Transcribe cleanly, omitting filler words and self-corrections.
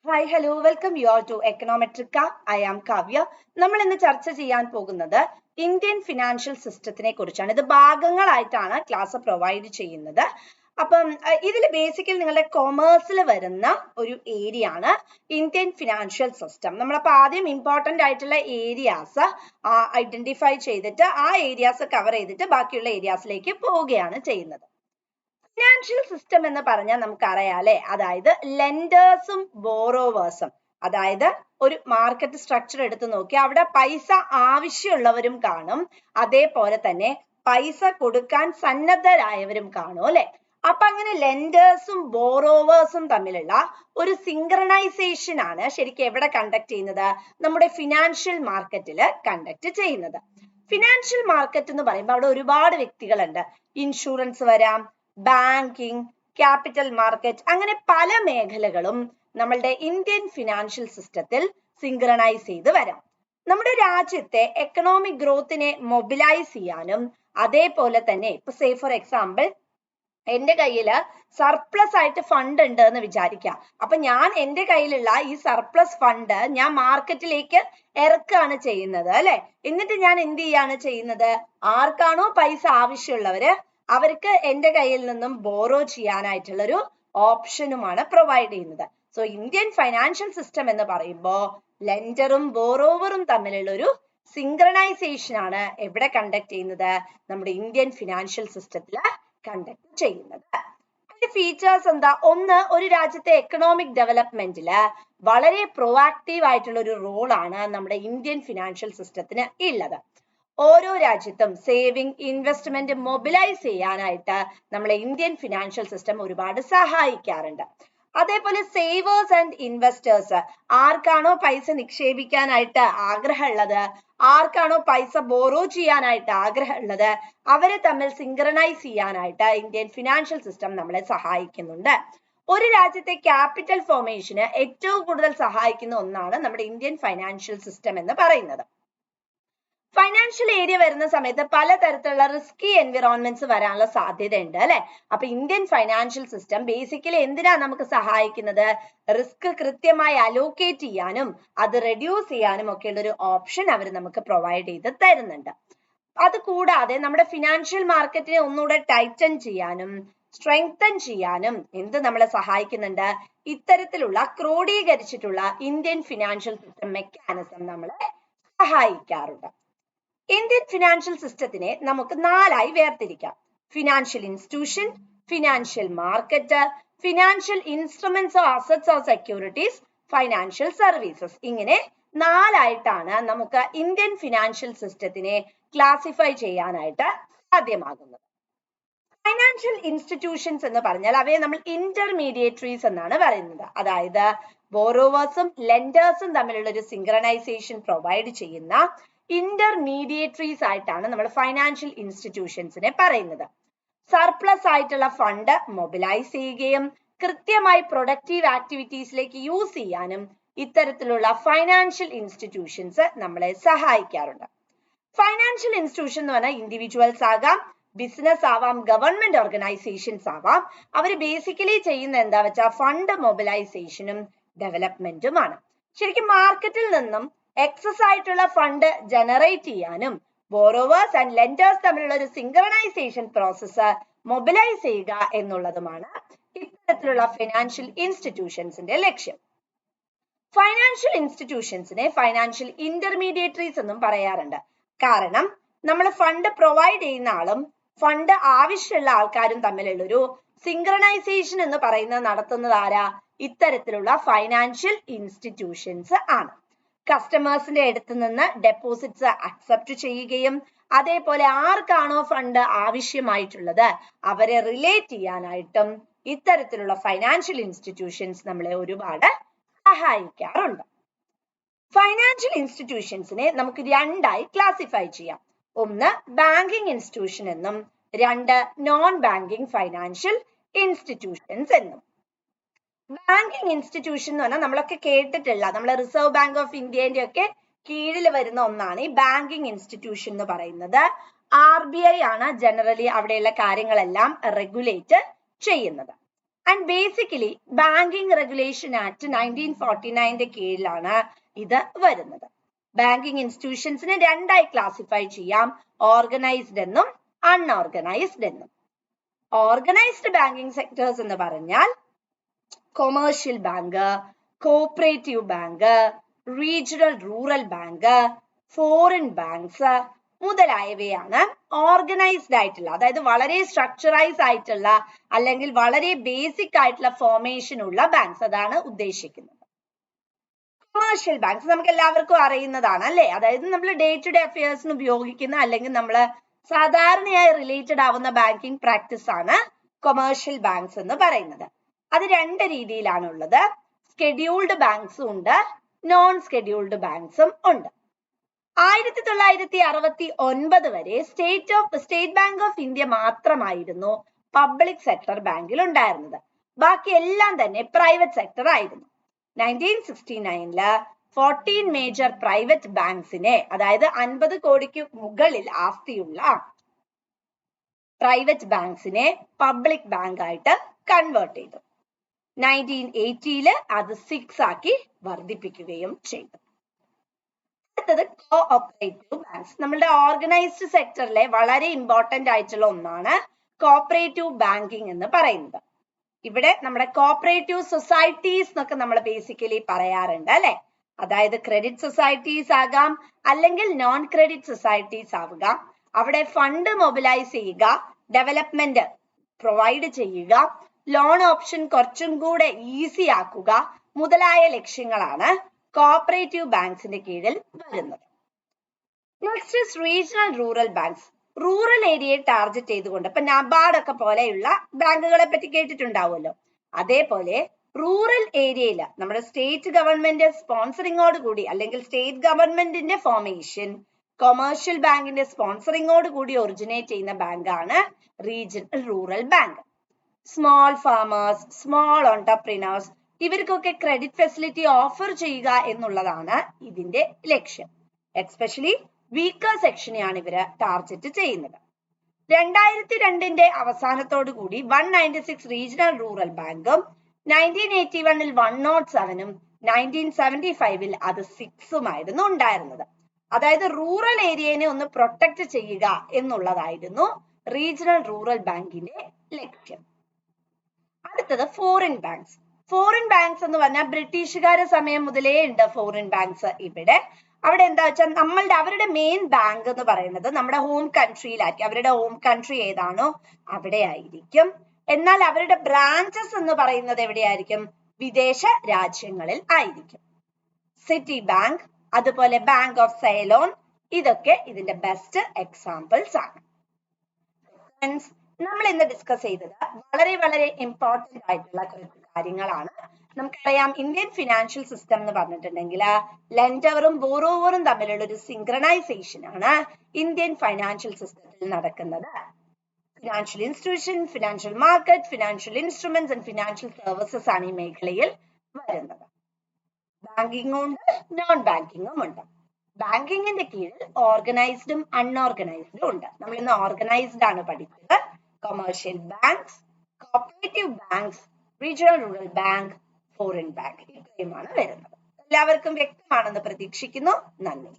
Hi hello welcome you all to econometrica. I am Kavya. നമ്മൾ ഇന്ന് ചർച്ച ചെയ്യാൻ പോകുന്നത് ഇന്ത്യൻ ഫിനാൻഷ്യൽ സിസ്റ്റത്തിനെ കുറിച്ചാണ്. ഇത് ഭാഗങ്ങളായിട്ടാണ് ക്ലാസ് പ്രൊവൈഡ് ചെയ്യുന്നത്. അപ്പം ഇതിൽ ബേസിക്കലി നിങ്ങളുടെ കൊമേഴ്സിൽ വരുന്ന ഒരു ഏരിയ ആണ് ഇന്ത്യൻ ഫിനാൻഷ്യൽ സിസ്റ്റം. നമ്മളപ്പോൾ ആദ്യം ഇമ്പോർട്ടന്റ് ആയിട്ടുള്ള ഏരിയാസ് ഐഡന്റിഫൈ ചെയ്തിട്ട് ആ ഏരിയാസ് കവർ ചെയ്തിട്ട് ബാക്കിയുള്ള ഏരിയാസിലേക്ക് പോവുകയാണ് ചെയ്യുന്നത്. ഫിനാൻഷ്യൽ സിസ്റ്റം എന്ന് പറഞ്ഞാൽ നമുക്കറിയാം അല്ലെ, അതായത് ലെൻഡേഴ്സും ബോറോവേഴ്സും, അതായത് ഒരു മാർക്കറ്റ് സ്ട്രക്ചർ എടുത്ത് നോക്കി അവിടെ പൈസ ആവശ്യമുള്ളവരും കാണും, അതേപോലെ തന്നെ പൈസ കൊടുക്കാൻ സന്നദ്ധരായവരും കാണും അല്ലെ. അപ്പൊ അങ്ങനെ ലെൻഡേഴ്സും ബോറോവേഴ്സും തമ്മിലുള്ള ഒരു സിങ്ക്രണൈസേഷൻ ആണ് ശരിക്കും എവിടെ കണ്ടക്ട് ചെയ്യുന്നത്? നമ്മുടെ ഫിനാൻഷ്യൽ മാർക്കറ്റിൽ കണ്ടക്ട് ചെയ്യുന്നത്. ഫിനാൻഷ്യൽ മാർക്കറ്റ് എന്ന് പറയുമ്പോൾ അവിടെ ഒരുപാട് വ്യക്തികളുണ്ട്. ഇൻഷുറൻസ് വരാം, ബാങ്കിങ്, ക്യാപിറ്റൽ മാർക്കറ്റ്, അങ്ങനെ പല മേഖലകളും നമ്മളുടെ ഇന്ത്യൻ ഫിനാൻഷ്യൽ സിസ്റ്റത്തിൽ സിങ്ക്രണൈസ് ചെയ്ത് വരാം. നമ്മുടെ രാജ്യത്തെ എക്കണോമിക് ഗ്രോത്തിനെ മൊബിലൈസ് ചെയ്യാനും അതേപോലെ തന്നെ ഇപ്പൊ സേ ഫോർ എക്സാമ്പിൾ എന്റെ കയ്യില് സർപ്ലസ് ആയിട്ട് ഫണ്ട് ഉണ്ട് എന്ന് വിചാരിക്കാം. അപ്പൊ ഞാൻ എന്റെ കയ്യിലുള്ള ഈ സർപ്ലസ് ഫണ്ട് ഞാൻ മാർക്കറ്റിലേക്ക് ഇറക്കുകയാണ് ചെയ്യുന്നത് അല്ലെ. എന്നിട്ട് ഞാൻ എന്ത് ചെയ്യാണ് ചെയ്യുന്നത്? ആർക്കാണോ പൈസ ആവശ്യമുള്ളവര് അവർക്ക് എന്റെ കയ്യിൽ നിന്നും ബോറോ ചെയ്യാനായിട്ടുള്ള ഒരു ഓപ്ഷനുമാണ് പ്രൊവൈഡ് ചെയ്യുന്നത്. സോ ഇന്ത്യൻ ഫൈനാൻഷ്യൽ സിസ്റ്റം എന്ന് പറയുമ്പോൾ ലെൻഡറും ബോറോവറും തമ്മിലുള്ള ഒരു സിങ്ക്രണൈസേഷൻ ആണ് എവിടെ കണ്ടക്ട് ചെയ്യുന്നത്? നമ്മുടെ ഇന്ത്യൻ ഫിനാൻഷ്യൽ സിസ്റ്റത്തിൽ കണ്ടക്ട് ചെയ്യുന്നത്. അതിന്റെ ഫീച്ചേഴ്സ് എന്താ? ഒന്ന്, ഒരു രാജ്യത്തെ എക്കണോമിക് ഡെവലപ്മെന്റില് വളരെ പ്രൊആക്റ്റീവ് ആയിട്ടുള്ള ഒരു റോളാണ് നമ്മുടെ ഇന്ത്യൻ ഫിനാൻഷ്യൽ സിസ്റ്റത്തിന് ഉള്ളത്. ഓരോ രാജ്യത്തും സേവിങ്, ഇൻവെസ്റ്റ്മെന്റ് മൊബിലൈസ് ചെയ്യാനായിട്ട് നമ്മളെ ഇന്ത്യൻ ഫിനാൻഷ്യൽ സിസ്റ്റം ഒരുപാട് സഹായിക്കാറുണ്ട്. അതേപോലെ സേവേഴ്സ് ആൻഡ് ഇൻവെസ്റ്റേഴ്സ്, ആർക്കാണോ പൈസ നിക്ഷേപിക്കാനായിട്ട് ആഗ്രഹമുള്ളത്, ആർക്കാണോ പൈസ ബോറോ ചെയ്യാനായിട്ട് ആഗ്രഹമുള്ളത്, അവരെ തമ്മിൽ സിങ്ക്രണൈസ് ചെയ്യാനായിട്ട് ഇന്ത്യൻ ഫിനാൻഷ്യൽ സിസ്റ്റം നമ്മളെ സഹായിക്കുന്നുണ്ട്. ഒരു രാജ്യത്തെ ക്യാപിറ്റൽ ഫോർമേഷന് ഏറ്റവും കൂടുതൽ സഹായിക്കുന്ന ഒന്നാണ് നമ്മുടെ ഇന്ത്യൻ ഫൈനാൻഷ്യൽ സിസ്റ്റം എന്ന് പറയുന്നത്. ഫൈനാൻഷ്യൽ ഏരിയ വരുന്ന സമയത്ത് പലതരത്തിലുള്ള റിസ്കി എൻവിറോൺമെന്റ്സ് വരാനുള്ള സാധ്യതയുണ്ട് അല്ലെ. അപ്പൊ ഇന്ത്യൻ ഫൈനാൻഷ്യൽ സിസ്റ്റം ബേസിക്കലി എന്തിനാ നമുക്ക് സഹായിക്കുന്നത്? റിസ്ക് കൃത്യമായി അലോക്കേറ്റ് ചെയ്യാനും അത് റെഡ്യൂസ് ചെയ്യാനും ഒക്കെയുള്ള ഒരു ഓപ്ഷൻ അവർ നമുക്ക് പ്രൊവൈഡ് ചെയ്ത് തരുന്നുണ്ട്. അത് കൂടാതെ നമ്മുടെ ഫിനാൻഷ്യൽ മാർക്കറ്റിനെ ഒന്നുകൂടെ ടൈറ്റൻ ചെയ്യാനും സ്ട്രെങ്തൻ ചെയ്യാനും എന്ത് നമ്മളെ സഹായിക്കുന്നുണ്ട്? ഇത്തരത്തിലുള്ള ക്രോഡീകരിച്ചിട്ടുള്ള ഇന്ത്യൻ ഫിനാൻഷ്യൽ സിസ്റ്റം മെക്കാനിസം നമ്മളെ സഹായിക്കാറുണ്ട്. ഇന്ത്യൻ ഫിനാൻഷ്യൽ സിസ്റ്റത്തിനെ നമുക്ക് നാലായി വേർതിരിക്കാം. Financial institution, financial market, financial instruments or assets or securities, financial services. ഇങ്ങനെ നാലായിട്ടാണ് നമുക്ക് ഇന്ത്യൻ ഫിനാൻഷ്യൽ സിസ്റ്റത്തിനെ ക്ലാസിഫൈ ചെയ്യാനായിട്ട് സാധ്യമാകുന്നത്. ഫൈനാൻഷ്യൽ ഇൻസ്റ്റിറ്റ്യൂഷൻസ് എന്ന് പറഞ്ഞാൽ അവയെ നമ്മൾ ഇന്റർമീഡിയേറ്ററീസ് എന്നാണ് പറയുന്നത്. അതായത് ബോറോവേഴ്സും ലെൻഡേഴ്സും തമ്മിലുള്ള ഒരു സിങ്ക്രണൈസേഷൻ പ്രൊവൈഡ് ചെയ്യുന്ന ഇന്റർമീഡിയേറ്ററീസ് ആയിട്ടാണ് നമ്മൾ ഫൈനാൻഷ്യൽ ഇൻസ്റ്റിറ്റ്യൂഷൻസിനെ പറയുന്നത്. സർപ്ലസ് ആയിട്ടുള്ള ഫണ്ട് മൊബിലൈസ് ചെയ്യുകയും കൃത്യമായി പ്രൊഡക്റ്റീവ് ആക്ടിവിറ്റീസിലേക്ക് യൂസ് ചെയ്യാനും ഇത്തരത്തിലുള്ള ഫൈനാൻഷ്യൽ ഇൻസ്റ്റിറ്റ്യൂഷൻസ് നമ്മളെ സഹായിക്കാറുണ്ട്. ഫൈനാൻഷ്യൽ ഇൻസ്റ്റിറ്റ്യൂഷൻ എന്ന് പറഞ്ഞാൽ ഇൻഡിവിജ്വൽസ് ആകാം, ബിസിനസ് ആവാം, ഗവൺമെന്റ് ഓർഗനൈസേഷൻസ് ആവാം. അവർ ബേസിക്കലി ചെയ്യുന്ന എന്താ വെച്ചാൽ ഫണ്ട് മൊബിലൈസേഷനും ഡെവലപ്മെന്റുമാണ്. ശരിക്കും മാർക്കറ്റിൽ നിന്നും എക്സസ് ആയിട്ടുള്ള ഫണ്ട് ജനറേറ്റ് ചെയ്യാനും ബോറോവേഴ്സ് ആൻഡ് ലെൻഡേഴ്സ് തമ്മിലുള്ള ഒരു സിങ്ക്രണൈസേഷൻ പ്രോസസ്സ് മൊബിലൈസ് ചെയ്യുക എന്നുള്ളതുമാണ് ഇത്തരത്തിലുള്ള ഫിനാൻഷ്യൽ ഇൻസ്റ്റിറ്റ്യൂഷൻസിന്റെ ലക്ഷ്യം. ഫൈനാൻഷ്യൽ ഇൻസ്റ്റിറ്റ്യൂഷൻസിനെ ഫൈനാൻഷ്യൽ ഇന്റർമീഡിയേറ്ററീസ് എന്നും പറയാറുണ്ട്. കാരണം നമ്മൾ ഫണ്ട് പ്രൊവൈഡ് ചെയ്യുന്ന ആളും ഫണ്ട് ആവശ്യമുള്ള ആൾക്കാരും തമ്മിലുള്ളൊരു സിങ്ക്രണൈസേഷൻ എന്ന് പറയുന്നത് നടത്തുന്നത് ആരാ? ഇത്തരത്തിലുള്ള ഫൈനാൻഷ്യൽ ഇൻസ്റ്റിറ്റ്യൂഷൻസ് ആണ്. കസ്റ്റമേഴ്സിന്റെ അടുത്ത് നിന്ന് ഡെപ്പോസിറ്റ്സ് അക്സെപ്റ്റ് ചെയ്യുകയും അതേപോലെ ആർക്കാണോ ഫണ്ട് ആവശ്യമായിട്ടുള്ളത് അവരെ റിലേറ്റ് ചെയ്യാനായിട്ടും ഇത്തരത്തിലുള്ള ഫൈനാൻഷ്യൽ ഇൻസ്റ്റിറ്റ്യൂഷൻസ് നമ്മളെ ഒരുപാട് സഹായിക്കാറുണ്ട്. ഫൈനാൻഷ്യൽ ഇൻസ്റ്റിറ്റ്യൂഷൻസിനെ നമുക്ക് രണ്ടായി ക്ലാസിഫൈ ചെയ്യാം. ഒന്ന് ബാങ്കിങ് ഇൻസ്റ്റിറ്റ്യൂഷൻ എന്നും രണ്ട് നോൺ ബാങ്കിങ് ഫൈനാൻഷ്യൽ ഇൻസ്റ്റിറ്റ്യൂഷൻസ് എന്നും. ബാങ്കിങ് ഇൻസ്റ്റിറ്റ്യൂഷൻ എന്ന് പറഞ്ഞാൽ നമ്മളൊക്കെ കേട്ടിട്ടുള്ള നമ്മളെ റിസർവ് ബാങ്ക് ഓഫ് ഇന്ത്യന്റെ ഒക്കെ കീഴിൽ വരുന്ന ഒന്നാണ് ഈ ബാങ്കിങ് ഇൻസ്റ്റിറ്റ്യൂഷൻ എന്ന് പറയുന്നത്. RBI ആണ് ജനറലി അവിടെയുള്ള കാര്യങ്ങളെല്ലാം റെഗുലേറ്റ് ചെയ്യുന്നത്. And basically banking regulation act 1949 കീഴിലാണ് ഇത് വരുന്നത്. ബാങ്കിങ് ഇൻസ്റ്റിറ്റ്യൂഷൻസിനെ രണ്ടായി ക്ലാസിഫൈ ചെയ്യാം, ഓർഗനൈസ്ഡ് എന്നും അൺഓർഗനൈസ്ഡ് എന്നും. ഓർഗനൈസ്ഡ് ബാങ്കിങ് സെക്ടേഴ്സ് എന്ന് പറഞ്ഞാൽ commercial bank, cooperative bank, regional rural bank, foreign banks മുതലായവയാണ് ഓർഗനൈസ്ഡ് ആയിട്ടുള്ള, അതായത് വളരെ സ്ട്രക്ചറൈസ് ആയിട്ടുള്ള അല്ലെങ്കിൽ വളരെ ബേസിക് ആയിട്ടുള്ള ഫോർമേഷൻ ഉള്ള ബാങ്ക്സ്, അതാണ് ഉദ്ദേശിക്കുന്നത്. കൊമേഴ്ഷ്യൽ ബാങ്ക്സ് നമുക്ക് എല്ലാവർക്കും അറിയുന്നതാണ് അല്ലെ, അതായത് നമ്മൾ ഡേ ടു ഡേ അഫയേഴ്സിന് ഉപയോഗിക്കുന്ന അല്ലെങ്കിൽ നമ്മൾ സാധാരണയായി റിലേറ്റഡ് ആവുന്ന ബാങ്കിങ് പ്രാക്ടീസ് ആണ് കൊമേഴ്ഷ്യൽ ബാങ്ക്സ് എന്ന് പറയുന്നത്. അത് രണ്ട് രീതിയിലാണുള്ളത്, സ്കെഡ്യൂൾഡ് ബാങ്ക്സും ഉണ്ട്, നോൺ സ്കെഡ്യൂൾഡ് ബാങ്ക്സും ഉണ്ട്. 1969 വരെ സ്റ്റേറ്റ് ബാങ്ക് ഓഫ് ഇന്ത്യ മാത്രമായിരുന്നു പബ്ലിക് സെക്ടർ ബാങ്കിൽ ഉണ്ടായിരുന്നത്, ബാക്കി എല്ലാം തന്നെ പ്രൈവറ്റ് സെക്ടർ ആയിരുന്നു. 1969 14 മേജർ പ്രൈവറ്റ് ബാങ്ക്സിനെ, അതായത് 50 കോടിക്ക് മുകളിൽ ആസ്തിയുള്ള പ്രൈവറ്റ് ബാങ്ക്സിനെ പബ്ലിക് ബാങ്ക് ആയിട്ട് കൺവേർട്ട് ചെയ്തു. 1980 അത് 6 ആക്കി വർദ്ധിപ്പിക്കുകയും ചെയ്തു. അടുത്തത് കോഓപ്പറേറ്റീവ് ബാങ്ക്സ്. നമ്മളുടെ ഓർഗനൈസ്ഡ് സെക്ടറിലെ വളരെ ഇമ്പോർട്ടന്റ് ആയിട്ടുള്ള ഒന്നാണ് കോഓപ്പറേറ്റീവ് ബാങ്കിങ് എന്ന് പറയുന്നത്. ഇവിടെ നമ്മുടെ കോഓപ്പറേറ്റീവ് സൊസൈറ്റീസ് എന്നൊക്കെ നമ്മൾ ബേസിക്കലി പറയാറുണ്ട് അല്ലെ, അതായത് ക്രെഡിറ്റ് സൊസൈറ്റീസ് ആകാം അല്ലെങ്കിൽ നോൺ ക്രെഡിറ്റ് സൊസൈറ്റീസ് ആവുക. അവിടെ ഫണ്ട് മൊബിലൈസ് ചെയ്യുക, ഡെവലപ്മെന്റ് പ്രൊവൈഡ് ചെയ്യുക, ലോൺ ഓപ്ഷൻ കുറച്ചും കൂടെ ഈസി ആക്കുക മുതലായ ലക്ഷ്യങ്ങളാണ് കോഓപ്പറേറ്റീവ് ബാങ്ക്സിന്റെ കീഴിൽ വരുന്നത്. Next is regional rural banks. Rural ഏരിയയെ ടാർഗറ്റ് ചെയ്തുകൊണ്ട്, ഇപ്പൊ നബാർഡ് ഒക്കെ പോലെയുള്ള ബാങ്കുകളെ പറ്റി കേട്ടിട്ടുണ്ടാവുമല്ലോ, അതേപോലെ റൂറൽ ഏരിയയിൽ നമ്മുടെ സ്റ്റേറ്റ് ഗവൺമെന്റ് സ്പോൺസറിങ്ങോട് കൂടി അല്ലെങ്കിൽ സ്റ്റേറ്റ് ഗവൺമെന്റിന്റെ ഫോർമേഷൻ കൊമേഴ്ഷ്യൽ ബാങ്കിന്റെ സ്പോൺസറിങ്ങോട് കൂടി ഒറിജിനേറ്റ് ചെയ്യുന്ന ബാങ്കാണ് regional rural bank. Small farmers, small entrepreneurs ഇവർക്കൊക്കെ ക്രെഡിറ്റ് ഫെസിലിറ്റി ഓഫർ ചെയ്യുക എന്നുള്ളതാണ് ഇതിന്റെ ലക്ഷ്യം. എസ്പെഷ്യലി വീക്കർ സെക്ഷനെയാണ് ഇവര് ടാർഗറ്റ് ചെയ്യുന്നത്. 2002 അവസാനത്തോടു കൂടി 196 റീജിയണൽ റൂറൽ ബാങ്കും 1981 107ഉം 1975 അത് 6ഉമായിരുന്നു ഉണ്ടായിരുന്നത്. അതായത് റൂറൽ ഏരിയനെ ഒന്ന് പ്രൊട്ടക്ട് ചെയ്യുക എന്നുള്ളതായിരുന്നു റീജിയണൽ റൂറൽ ബാങ്കിന്റെ ലക്ഷ്യം. അടുത്തത് ഫോറിൻ ബാങ്ക്സ്. ഫോറിൻ ബാങ്ക്സ് എന്ന് പറഞ്ഞാൽ ബ്രിട്ടീഷുകാരുടെ സമയം മുതലേ ഉണ്ട് ഫോറിൻ ബാങ്ക്സ്. അവിടെ എന്താ വെച്ചാൽ അവരുടെ മെയിൻ ബാങ്ക് എന്ന് പറയുന്നത് നമ്മുടെ ഹോം കൺട്രിയിലായിരിക്കും, അവരുടെ ഹോം കൺട്രി ഏതാണോ അവിടെ ആയിരിക്കും. എന്നാൽ അവരുടെ ബ്രാഞ്ചസ് എന്ന് പറയുന്നത് എവിടെയായിരിക്കും? വിദേശ രാജ്യങ്ങളിൽ ആയിരിക്കും. സിറ്റി ബാങ്ക്, അതുപോലെ ബാങ്ക് ഓഫ് സെയ്ലോൺ, ഇതൊക്കെ ഇതിന്റെ ബെസ്റ്റ് എക്സാമ്പിൾസ് ആണ്. നമ്മൾ ഇന്ന് ഡിസ്കസ് ചെയ്തത് വളരെ വളരെ ഇമ്പോർട്ടന്റ് ആയിട്ടുള്ള കുറച്ച് കാര്യങ്ങളാണ്. നമുക്കറിയാം ഇന്ത്യൻ ഫിനാൻഷ്യൽ സിസ്റ്റം എന്ന് പറഞ്ഞിട്ടുണ്ടെങ്കിൽ ലെൻഡറും ബോറോവറും തമ്മിലുള്ള ഒരു സിങ്ക്രണൈസേഷൻ ആണ് ഇന്ത്യൻ ഫൈനാൻഷ്യൽ സിസ്റ്റത്തിൽ നടക്കുന്നത്. Financial institution, financial market, financial instruments and financial services ആണ് ഈ മേഖലയിൽ വരുന്നത്. ബാങ്കിങ്ങും ഉണ്ട്, നോൺ ബാങ്കിങ്ങും ഉണ്ട്. ബാങ്കിങ്ങിന്റെ കീഴിൽ ഓർഗനൈസ്ഡും അൺഓർഗനൈസ്ഡും ഉണ്ട്. നമ്മൾ ഇന്ന് ഓർഗനൈസ്ഡ് ആണ് പഠിച്ചത്. Commercial banks, cooperative banks, regional rural bank, foreign bank, ഇത്രയുമാണ് വരുന്നത്. എല്ലാവർക്കും വ്യക്തമാണെന്ന് പ്രതീക്ഷിക്കുന്നു. നന്ദി.